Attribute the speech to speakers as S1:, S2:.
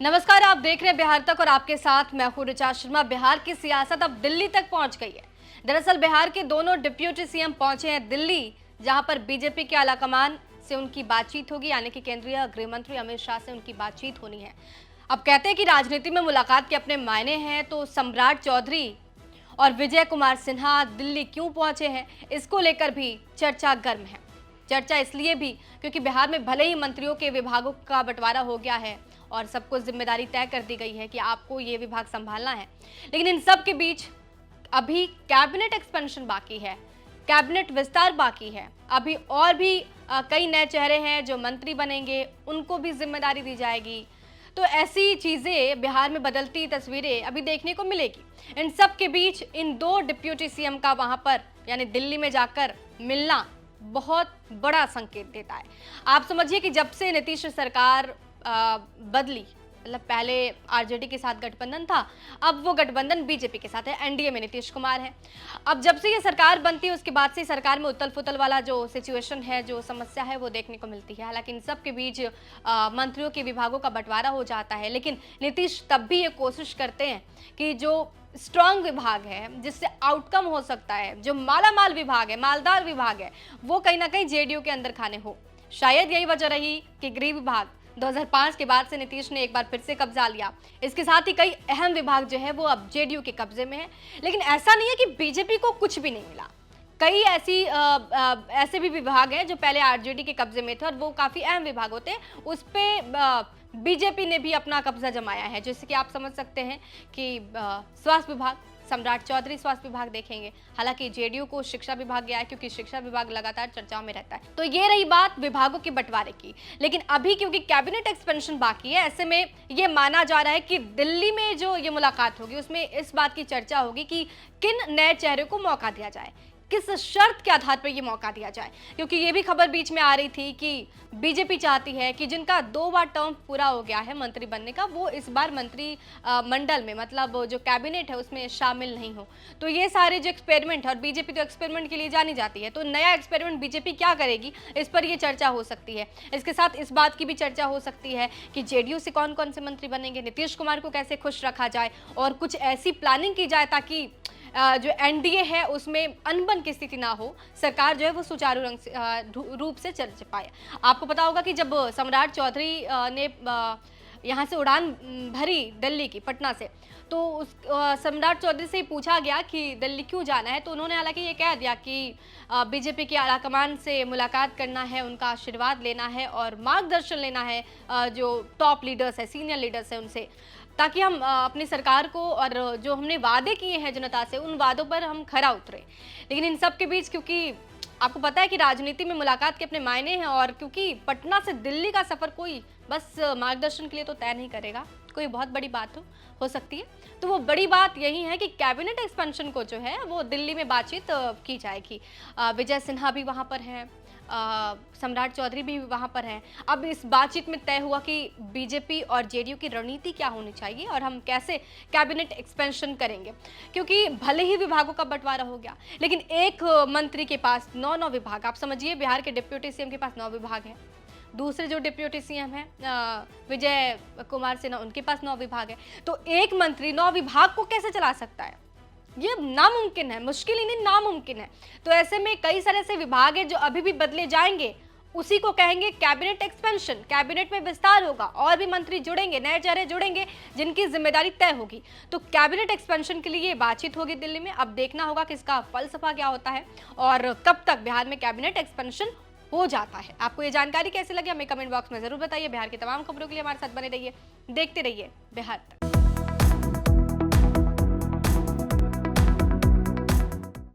S1: नमस्कार, आप देख रहे हैं बिहार तक और आपके साथ मैं हूं ऋचा शर्मा। बिहार की सियासत अब दिल्ली तक पहुंच गई है। दरअसल बिहार के दोनों डिप्यूटी सीएम पहुंचे हैं दिल्ली, जहां पर बीजेपी के आलाकमान से उनकी बातचीत होगी, यानी कि केंद्रीय गृह मंत्री अमित शाह से उनकी बातचीत होनी है। अब कहते हैं कि राजनीति में मुलाकात के अपने मायने हैं, तो सम्राट चौधरी और विजय कुमार सिन्हा दिल्ली क्यों पहुंचे हैं, इसको लेकर भी चर्चा गर्म है। चर्चा इसलिए भी क्योंकि बिहार में भले ही मंत्रियों के विभागों का बंटवारा हो गया है और सबको जिम्मेदारी तय कर दी गई है कि आपको ये विभाग संभालना है, लेकिन इन सब के बीच अभी कैबिनेट एक्सपेंशन बाकी है, कैबिनेट विस्तार बाकी है। अभी और भी कई नए चेहरे हैं जो मंत्री बनेंगे, उनको भी जिम्मेदारी दी जाएगी। तो ऐसी चीजें, बिहार में बदलती तस्वीरें अभी देखने को मिलेगी। इन सब के बीच इन दो डिप्यूटी सीएम का वहां पर यानी दिल्ली में जाकर मिलना बहुत बड़ा संकेत देता है। आप समझिए कि जब से नीतीश सरकार बदली, मतलब पहले आरजेडी के साथ गठबंधन था, अब वो गठबंधन बीजेपी के साथ है, एनडीए में नीतीश कुमार है। अब जब से ये सरकार बनती है उसके बाद से सरकार में उतल फुतल वाला जो सिचुएशन है, जो समस्या है, वो देखने को मिलती है। हालांकि इन सब के बीच मंत्रियों के विभागों का बंटवारा हो जाता है, लेकिन नीतीश तब भी ये कोशिश करते हैं कि जो स्ट्रांग विभाग है, जिससे आउटकम हो सकता है, जो मालामाल विभाग है, मालदार विभाग है, वो कहीं ना कहीं जेडीयू के अंदर खाने हो। शायद यही वजह रही कि गृह विभाग 2005 के बाद से नीतीश ने एक बार फिर से कब्जा लिया। इसके साथ ही कई अहम विभाग जो है वो अब जेडीयू के कब्जे में है। लेकिन ऐसा नहीं है कि बीजेपी को कुछ भी नहीं मिला। कई ऐसे भी विभाग हैं जो पहले आरजेडी के कब्जे में थे और वो काफी अहम विभाग होते हैं, उस पे बीजेपी ने भी अपना कब्जा जमाया है। जैसे कि आप समझ सकते हैं कि स्वास्थ्य विभाग, सम्राट चौधरी स्वास्थ्य विभाग देखेंगे। हालांकि जेडीयू को शिक्षा विभाग गया है, क्योंकि शिक्षा विभाग लगातार चर्चाओं में रहता है। तो ये रही बात विभागों के बंटवारे की। लेकिन अभी क्योंकि कैबिनेट एक्सपेंशन बाकी है, ऐसे में ये माना जा रहा है कि दिल्ली में जो ये मुलाकात होगी उसमें इस बात की चर्चा होगी कि किन नए चेहरे को मौका दिया जाए, किस शर्त के आधार पर ये मौका दिया जाए। क्योंकि ये भी खबर बीच में आ रही थी कि बीजेपी चाहती है कि जिनका 2 बार टर्म पूरा हो गया है मंत्री बनने का, वो इस बार मंत्री मंडल में, मतलब जो कैबिनेट है उसमें शामिल नहीं हो। तो ये सारे जो एक्सपेरिमेंट है, और बीजेपी तो एक्सपेरिमेंट के लिए जानी जाती है, तो नया एक्सपेरिमेंट बीजेपी क्या करेगी, इस पर ये चर्चा हो सकती है। इसके साथ इस बात की भी चर्चा हो सकती है कि जेडीयू से कौन कौन से मंत्री बनेंगे, नीतीश कुमार को कैसे खुश रखा जाए और कुछ ऐसी प्लानिंग की जाए ताकि जो एनडीए है उसमें अनबन की स्थिति ना हो, सरकार जो है वो सुचारू रूप से चल पाए। आपको पता होगा कि जब सम्राट चौधरी ने यहाँ से उड़ान भरी दिल्ली की, पटना से, तो उस सम्राट चौधरी से पूछा गया कि दिल्ली क्यों जाना है, तो उन्होंने हालांकि ये कह दिया कि बीजेपी के आलाकमान से मुलाकात करना है, उनका आशीर्वाद लेना है और मार्गदर्शन लेना है, जो टॉप लीडर्स है, सीनियर लीडर्स है उनसे, ताकि हम अपनी सरकार को और जो हमने वादे किए हैं जनता से, उन वादों पर हम खरा उतरे। लेकिन इन सब के बीच, क्योंकि आपको पता है कि राजनीति में मुलाकात के अपने मायने हैं, और क्योंकि पटना से दिल्ली का सफर कोई बस मार्गदर्शन के लिए तो तय नहीं करेगा, कोई बहुत बड़ी बात हो सकती है। तो वो बड़ी बात यही है कि कैबिनेट एक्सपेंशन को जो है वो दिल्ली में बातचीत की जाएगी। विजय सिन्हा भी वहाँ पर हैं, सम्राट चौधरी भी वहां पर हैं। अब इस बातचीत में तय हुआ कि बीजेपी और जेडीयू की रणनीति क्या होनी चाहिए और हम कैसे कैबिनेट एक्सपेंशन करेंगे। क्योंकि भले ही विभागों का बंटवारा हो गया, लेकिन एक मंत्री के पास 9 विभाग, आप समझिए बिहार के डिप्यूटी सीएम के पास 9 विभाग हैं। दूसरे जो डिप्यूटी सीएम हैं विजय कुमार सिन्हा, उनके पास 9 विभाग है। तो एक मंत्री 9 विभाग को कैसे चला सकता है? ये नामुमकिन है, मुश्किल ही नहीं, नामुमकिन है। तो ऐसे में कई सारे ऐसे विभाग हैं जो अभी भी बदले जाएंगे, उसी को कहेंगे कैबिनेट एक्सपेंशन। कैबिनेट में विस्तार होगा और भी मंत्री जुड़ेंगे, नए चेहरे जुड़ेंगे, जिनकी जिम्मेदारी तय होगी। तो कैबिनेट एक्सपेंशन के लिए बातचीत होगी दिल्ली में। अब देखना होगा कि इसका फलसफा क्या होता है और कब तक बिहार में कैबिनेट एक्सपेंशन हो जाता है। आपको ये जानकारी कैसे लगी हमें कमेंट बॉक्स में जरूर बताइए। बिहार की तमाम खबरों के लिए हमारे साथ बने रहिए, देखते रहिए बिहार तक।